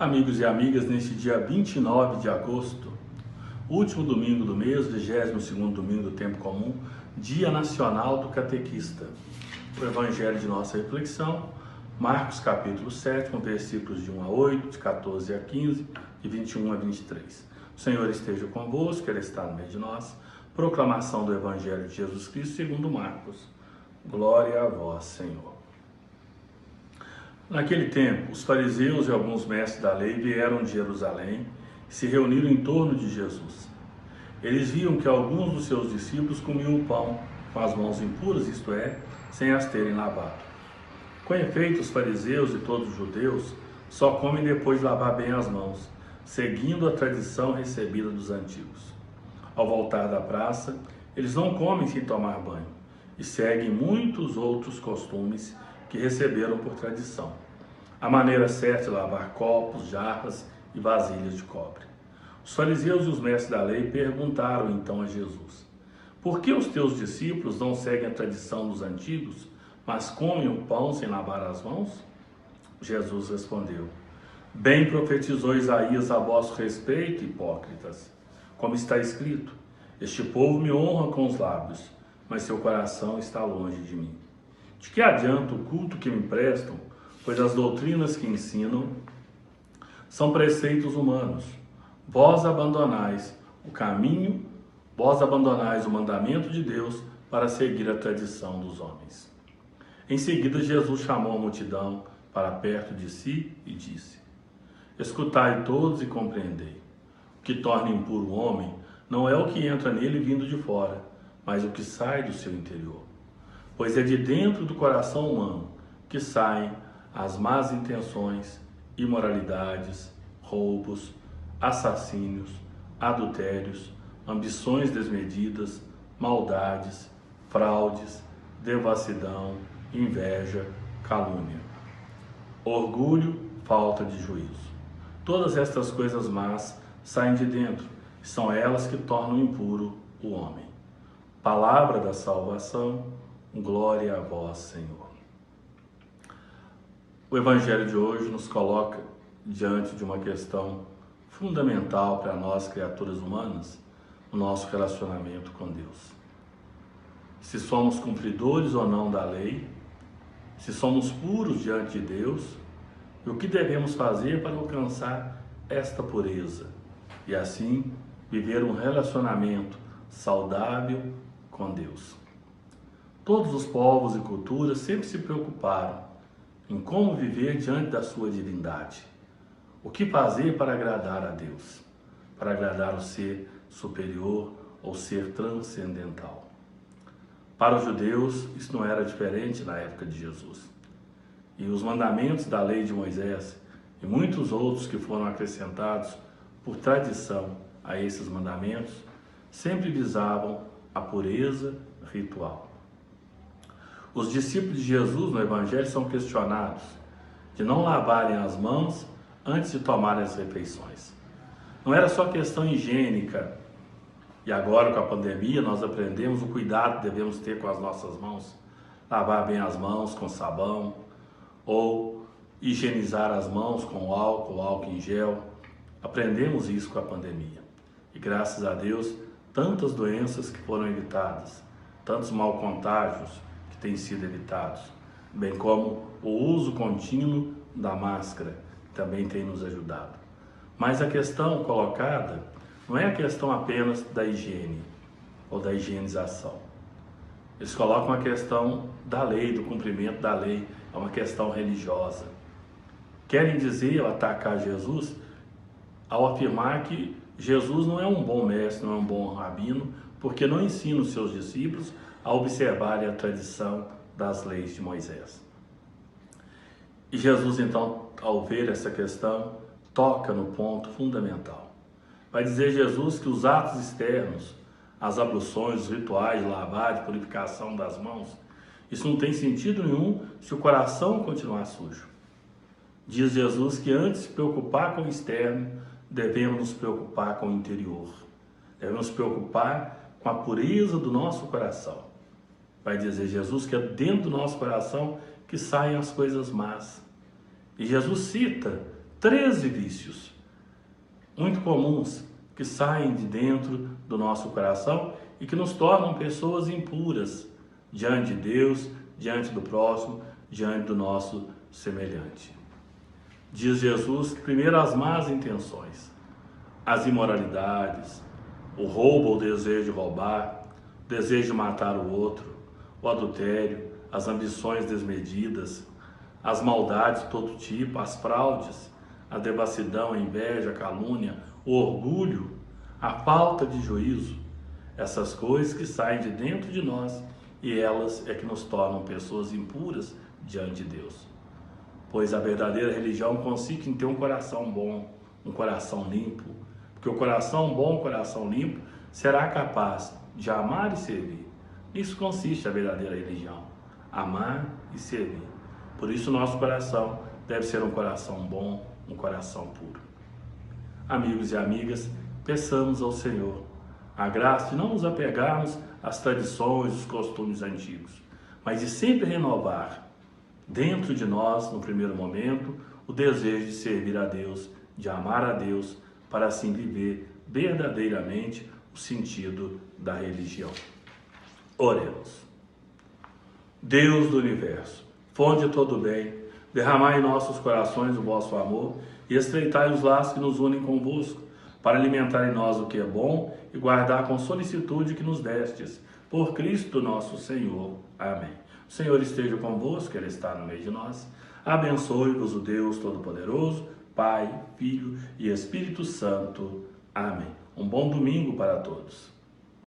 Amigos e amigas, neste dia 29 de agosto, último domingo do mês, 22º domingo do tempo comum, Dia Nacional do Catequista. O evangelho de nossa reflexão, Marcos capítulo 7, versículos de 1 a 8, de 14 a 15, de 21 a 23. O Senhor esteja convosco, Ele está no meio de nós. Proclamação do evangelho de Jesus Cristo segundo Marcos. Glória a vós, Senhor. Naquele tempo, os fariseus e alguns mestres da lei vieram de Jerusalém e se reuniram em torno de Jesus. Eles viam que alguns dos seus discípulos comiam o pão com as mãos impuras, isto é, sem as terem lavado. Com efeito, os fariseus e todos os judeus só comem depois de lavar bem as mãos, seguindo a tradição recebida dos antigos. Ao voltar da praça, eles não comem sem tomar banho e seguem muitos outros costumes que receberam por tradição. A maneira certa de lavar copos, jarras e vasilhas de cobre. Os fariseus e os mestres da lei perguntaram então a Jesus: por que os teus discípulos não seguem a tradição dos antigos, mas comem o pão sem lavar as mãos? Jesus respondeu: bem profetizou Isaías a vosso respeito, hipócritas. Como está escrito: este povo me honra com os lábios, mas seu coração está longe de mim. De que adianta o culto que me prestam, pois as doutrinas que ensinam são preceitos humanos. Vós abandonais o caminho, vós abandonais o mandamento de Deus para seguir a tradição dos homens. Em seguida, Jesus chamou a multidão para perto de si e disse: escutai todos e compreendei. O que torna impuro o homem não é o que entra nele vindo de fora, mas o que sai do seu interior. Pois é de dentro do coração humano que saem as más intenções, imoralidades, roubos, assassínios, adultérios, ambições desmedidas, maldades, fraudes, devassidão, inveja, calúnia, orgulho, falta de juízo. Todas estas coisas más saem de dentro, e são elas que tornam impuro o homem. Palavra da salvação. Glória a vós, Senhor. O Evangelho de hoje nos coloca diante de uma questão fundamental para nós, criaturas humanas, o nosso relacionamento com Deus. Se somos cumpridores ou não da lei, se somos puros diante de Deus, e o que devemos fazer para alcançar esta pureza e assim viver um relacionamento saudável com Deus. Todos os povos e culturas sempre se preocuparam em como viver diante da sua divindade. O que fazer para agradar a Deus, para agradar o ser superior ou ser transcendental. Para os judeus, isso não era diferente na época de Jesus. E os mandamentos da lei de Moisés e muitos outros que foram acrescentados por tradição a esses mandamentos sempre visavam a pureza ritual. Os discípulos de Jesus no Evangelho são questionados de não lavarem as mãos antes de tomarem as refeições. Não era só questão higiênica, e agora com a pandemia nós aprendemos o cuidado que devemos ter com as nossas mãos, lavar bem as mãos com sabão, ou higienizar as mãos com álcool em gel. Aprendemos isso com a pandemia. E graças a Deus, tantas doenças que foram evitadas, tantos mal contágios têm sido evitados, bem como o uso contínuo da máscara, que também tem nos ajudado. Mas a questão colocada não é a questão apenas da higiene ou da higienização. Eles colocam a questão da lei, do cumprimento da lei, é uma questão religiosa. Querem dizer, ao atacar Jesus, ao afirmar que Jesus não é um bom mestre, não é um bom rabino, porque não ensina os seus discípulos a observarem a tradição das leis de Moisés. E Jesus, então, ao ver essa questão, toca no ponto fundamental. Vai dizer Jesus que os atos externos, as abluções, os rituais de lavagem, purificação das mãos, isso não tem sentido nenhum se o coração continuar sujo. Diz Jesus que antes de se preocupar com o externo, devemos nos preocupar com o interior. Devemos nos preocupar com a pureza do nosso coração. Vai dizer Jesus que é dentro do nosso coração que saem as coisas más. E Jesus cita 13 vícios muito comuns que saem de dentro do nosso coração e que nos tornam pessoas impuras diante de Deus, diante do próximo, diante do nosso semelhante. Diz Jesus, primeiro as más intenções, as imoralidades, o roubo ou desejo de roubar, o desejo de matar o outro, o adultério, as ambições desmedidas, as maldades de todo tipo, as fraudes, a devassidão, a inveja, a calúnia, o orgulho, a falta de juízo, essas coisas que saem de dentro de nós e elas é que nos tornam pessoas impuras diante de Deus. Pois a verdadeira religião consiste em ter um coração bom, um coração limpo, porque o coração bom, o coração limpo, será capaz de amar e servir. Isso consiste a verdadeira religião, amar e servir. Por isso nosso coração deve ser um coração bom, um coração puro. Amigos e amigas, peçamos ao Senhor a graça de não nos apegarmos às tradições, os costumes antigos, mas de sempre renovar dentro de nós, no primeiro momento, o desejo de servir a Deus, de amar a Deus, para assim viver verdadeiramente o sentido da religião. Oremos. Deus do universo, fonte de todo bem, derramai em nossos corações o vosso amor e estreitai os laços que nos unem convosco, para alimentar em nós o que é bom e guardar com solicitude que nos destes. Por Cristo nosso Senhor. Amém. O Senhor esteja convosco, Ele está no meio de nós. Abençoe-vos o Deus Todo-Poderoso, Pai, Filho e Espírito Santo. Amém. Um bom domingo para todos.